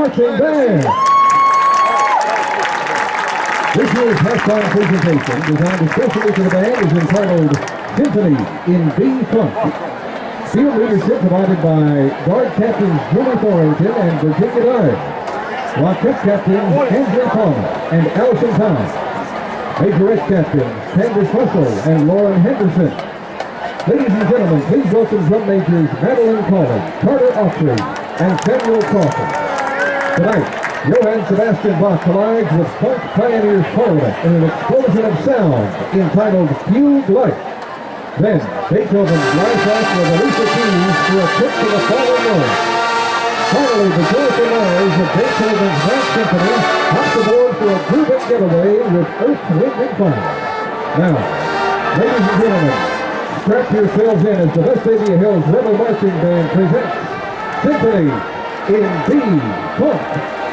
Marching Band. This year's halftime presentation, designed especially for the band, is entitled Symphony in B-Funk. Field leadership provided by Guard Captains Julie Thorrington and Virginia Dyer. Lockup Captains Andrew Palmer and Allison Thomas. Majorette Captains Candace Russell and Lauren Henderson. Ladies and gentlemen, please welcome drum majors Madeline Collins, Carter Autry, and Samuel Crawford. Tonight, Johann Sebastian Bach collides with Funk Pioneers Parliament in an explosion of sound entitled Fugue Light. Then, Beethoven's Life Act with Alicia Keys for a trip to the fallen world. Finally, the joyful noise of Beethoven's Ninth Symphony hops aboard for a grooving getaway with Earth, Wind, and Fire. Now, ladies and gentlemen, strap yourselves in as the Vestavia Hills Rebel Marching Band presents Symphony in B-Funk.